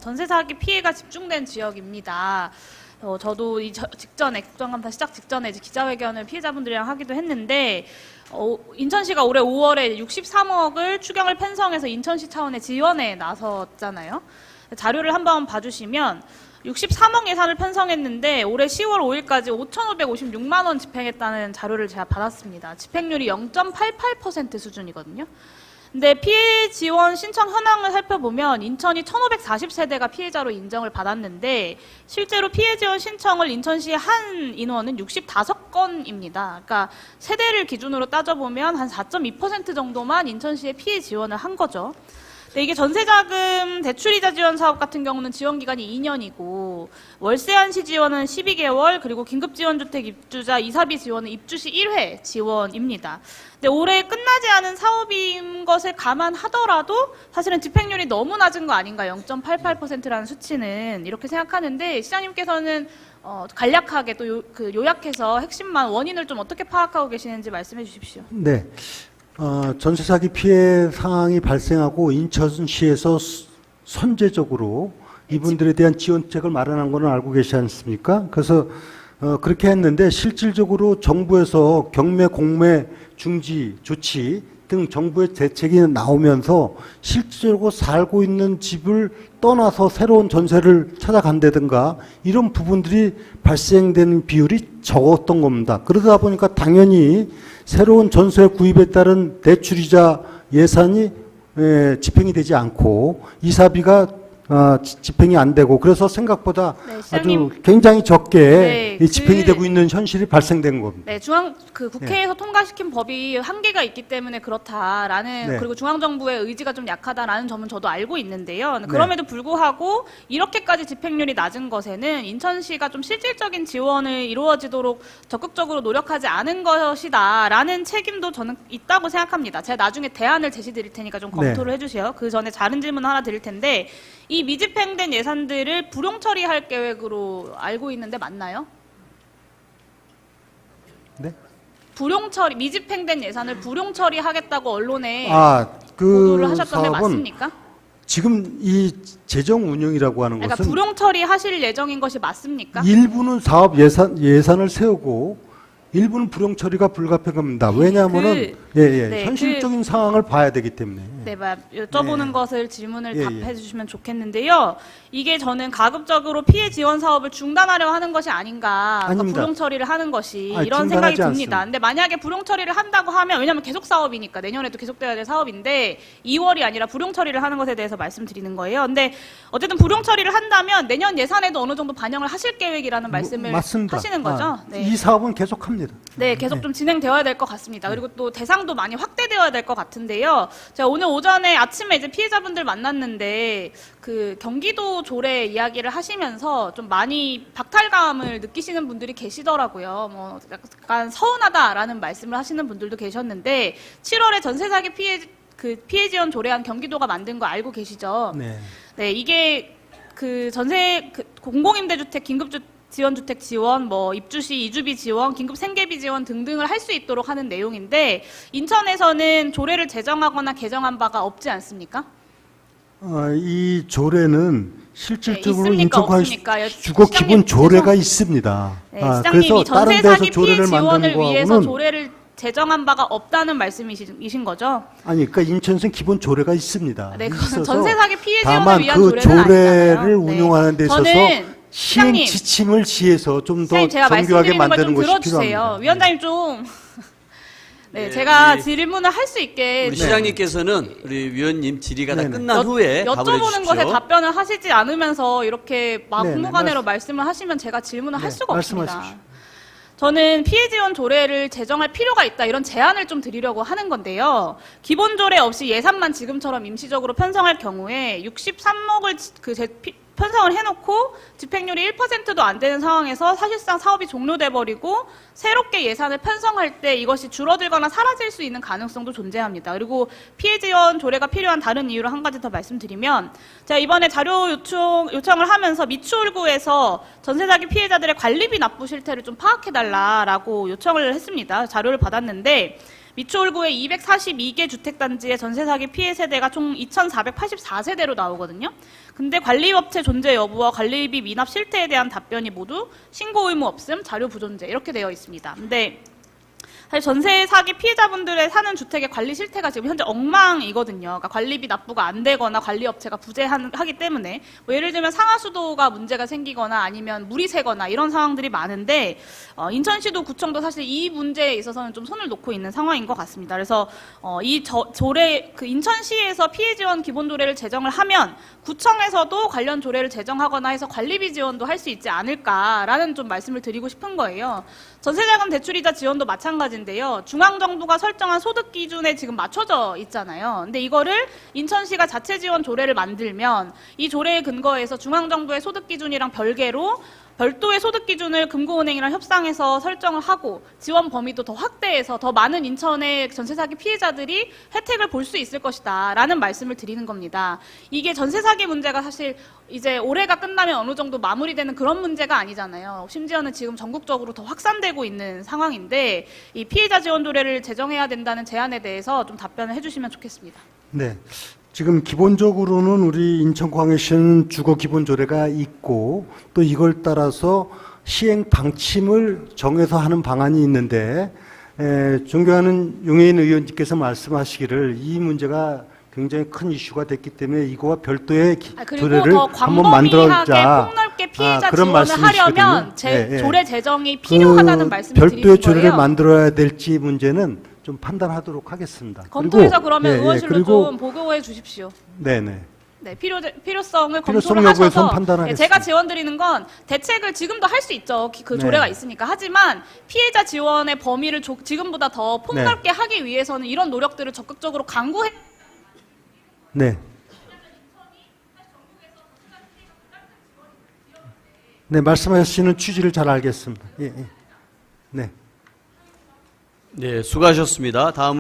전세 사기 피해가 집중된 지역입니다. 저도 직전에 국정감사 시작 직전에 이제 기자회견을 피해자분들이랑 하기도 했는데 인천시가 올해 5월에 63억을 추경을 편성해서 인천시 차원의 지원에 나섰잖아요. 자료를 한번 봐주시면 63억 예산을 편성했는데 올해 10월 5일까지 5,556만 원 집행했다는 자료를 제가 받았습니다. 집행률이 0.88% 수준이거든요. 근데 피해 지원 신청 현황을 살펴보면 인천이 1,540세대가 피해자로 인정을 받았는데 실제로 피해 지원 신청을 인천시에 한 인원은 65건입니다. 그러니까 세대를 기준으로 따져보면 한 4.2% 정도만 인천시에 피해 지원을 한 거죠. 근데 이게 전세자금 대출이자 지원 사업 같은 경우는 지원 기간이 2년이고 월세 한시 지원은 12개월 그리고 긴급지원주택 입주자 이사비 지원은 입주시 1회 지원입니다. 근데 올해 끝나지 않은 사업인 것을 감안하더라도 사실은 집행률이 너무 낮은 거 아닌가 0.88%라는 수치는 이렇게 생각하는데 시장님께서는 간략하게 또 요약해서 핵심만 원인을 좀 어떻게 파악하고 계시는지 말씀해 주십시오. 네. 전세 사기 피해 상황이 발생하고 인천시에서 선제적으로 이분들에 대한 지원책을 마련한 거는 알고 계시지 않습니까? 그래서 그렇게 했는데 실질적으로 정부에서 경매, 공매, 중지, 조치 등 정부의 대책이 나오면서 실질적으로 살고 있는 집을 떠나서 새로운 전세를 찾아간다든가 이런 부분들이 발생되는 비율이 적었던 겁니다. 그러다 보니까 당연히 새로운 전세 구입에 따른 대출이자 예산이 집행이 되지 않고 이사비가 집행이 안 되고 그래서 생각보다 아주 굉장히 적게 집행이 되고 있는 현실이 발생된 겁니다. 네, 국회에서 통과시킨 법이 한계가 있기 때문에 그렇다라는 그리고 중앙정부의 의지가 좀 약하다라는 점은 저도 알고 있는데요. 그럼에도 불구하고 이렇게까지 집행률이 낮은 것에는 인천시가 좀 실질적인 지원을 이루어지도록 적극적으로 노력하지 않은 것이다라는 책임도 저는 있다고 생각합니다. 제가 나중에 대안을 제시드릴 테니까 좀 검토를 해주세요. 그 전에 다른 질문 하나 드릴 텐데 이 미집행된 예산들을 불용 처리할 계획으로 알고 있는데 맞나요? 네? 미집행된 예산을 불용 처리하겠다고 언론에 그 보도를 하셨던 게 맞습니까? 지금 이 재정 운영이라고 하는 그러니까 것은 불용 처리하실 예정인 것이 맞습니까? 일부는 사업 예산을 세우고 일부는 불용 처리가 불가피합니다. 왜냐하면은 현실적인 상황을 봐야 되기 때문에. 네, 여쭤보는 것을 질문을 답해 주시면 좋겠는데요. 이게 저는 가급적으로 피해 지원 사업을 중단하려 하는 것이 아닌가, 그러니까 불용 처리를 하는 것이 이런 생각이 듭니다. 근데 만약에 불용 처리를 한다고 하면 왜냐하면 계속 사업이니까 내년에도 계속돼야 될 사업인데 2월이 아니라 불용 처리를 하는 것에 대해서 말씀드리는 거예요. 근데 어쨌든 불용 처리를 한다면 내년 예산에도 어느 정도 반영을 하실 계획이라는 말씀을 맞습니다. 하시는 거죠. 이 사업은 계속합니다. 네, 계속 좀 진행되어야 될 것 같습니다. 그리고 또 대상도 많이 확대되어야 될 것 같은데요. 제가 오늘 오전에 아침에 이제 피해자분들 만났는데 그 경기도 조례 이야기를 하시면서 좀 많이 박탈감을 느끼시는 분들이 계시더라고요. 뭐 약간 서운하다라는 말씀을 하시는 분들도 계셨는데 7월에 전세 사기 피해 지원 조례안 경기도가 만든 거 알고 계시죠? 네, 이게 공공임대주택 지원주택 지원, 입주시 이주비 지원, 긴급 생계비 지원 등등을 할 수 있도록 하는 내용인데 인천에서는 조례를 제정하거나 개정한 바가 없지 않습니까? 이 조례는 실질적으로 있습니까? 인천과 없습니까? 주거 기본 조례가 있습니다. 시장님이 전세 사기 피해 지원을 위해서 조례를 제정한 바가 없다는 말씀이신 거죠? 아니, 그러니까 인천에서는 기본 조례가 있습니다. 네, 그건 전세 사기 피해 지원을 다만 위한 그 조례는 조례를 운용하는 데 있어서 시행 지침을 지해서 좀 더 정교하게 만드는 것이 필요합니다. 위원장님 좀 제가 질문을 할 수 있게 우리 시장님께서는 우리 위원님 질의가 다 끝난 후에 답을 여쭤보는 해주십시오. 것에 답변을 하시지 않으면서 이렇게 막무가내로 말씀을 하시면 제가 질문을 할 수가 없습니다. 말씀하십시오. 저는 피해 지원 조례를 제정할 필요가 있다 이런 제안을 좀 드리려고 하는 건데요. 기본 조례 없이 예산만 지금처럼 임시적으로 편성할 경우에 63억을 편성을 해놓고 집행률이 1%도 안 되는 상황에서 사실상 사업이 종료돼 버리고 새롭게 예산을 편성할 때 이것이 줄어들거나 사라질 수 있는 가능성도 존재합니다. 그리고 피해 지원 조례가 필요한 다른 이유를 한 가지 더 말씀드리면 제가 이번에 자료 요청을 하면서 미추홀구에서 전세 사기 피해자들의 관리비 납부 실태를 좀 파악해달라라고 요청을 했습니다. 자료를 받았는데 미추홀구의 242개 주택단지의 전세 사기 피해 세대가 총 2,484세대로 나오거든요. 근데 관리업체 존재 여부와 관리비 미납 실태에 대한 답변이 모두 신고 의무 없음, 자료 부존재 이렇게 되어 있습니다. 근데 사실 전세 사기 피해자분들의 사는 주택의 관리 실태가 지금 현재 엉망이거든요. 그러니까 관리비 납부가 안 되거나 관리업체가 부재하기 때문에 뭐 예를 들면 상하수도가 문제가 생기거나 아니면 물이 새거나 이런 상황들이 많은데 인천시도 구청도 사실 이 문제에 있어서는 좀 손을 놓고 있는 상황인 것 같습니다. 그래서 이 조례 그 인천시에서 피해 지원 기본 조례를 제정을 하면 구청에서도 관련 조례를 제정하거나 해서 관리비 지원도 할 수 있지 않을까라는 좀 말씀을 드리고 싶은 거예요. 전세자금 대출이자 지원도 마찬가지인데요. 중앙정부가 설정한 소득 기준에 지금 맞춰져 있잖아요. 근데 이거를 인천시가 자체 지원 조례를 만들면 이 조례에 근거해서 중앙정부의 소득 기준이랑 별도의 소득 기준을 금고은행이랑 협상해서 설정을 하고 지원 범위도 더 확대해서 더 많은 인천의 전세 사기 피해자들이 혜택을 볼 수 있을 것이다라는 말씀을 드리는 겁니다. 이게 전세 사기 문제가 사실 이제 올해가 끝나면 어느 정도 마무리되는 그런 문제가 아니잖아요. 심지어는 지금 전국적으로 더 확산되고 있는 상황인데 이 피해자 지원 조례를 제정해야 된다는 제안에 대해서 좀 답변을 해주시면 좋겠습니다. 네. 지금 기본적으로는 우리 인천광역시는 주거기본조례가 있고 또 이걸 따라서 시행 방침을 정해서 하는 방안이 있는데 존경하는 용해인 의원님께서 말씀하시기를 이 문제가 굉장히 큰 이슈가 됐기 때문에 이거와 별도의 조례를 더 한번 만들어자 폭넓게 피해자 그런 지원을 하려면 말씀이시거든요. 조례 제정이 필요하다는 말씀을 드리는 별도의 조례를 거예요. 만들어야 될지 문제는 좀 판단하도록 하겠습니다. 검토해서 그러면 예, 예, 의원실로 그리고 좀 보고해 주십시오. 네네. 네, 필요성을 필요성 검토를 여부에선 하셔서 판단하겠습니다. 제가 지원 드리는 건 대책을 지금도 할 수 있죠. 그 조례가 네. 있으니까. 하지만 피해자 지원의 범위를 지금보다 더 폭넓게 하기 위해서는 이런 노력들을 적극적으로 강구해. 네. 네, 말씀하시는 취지를 잘 알겠습니다. 예, 예. 네. 네, 수고하셨습니다. 다음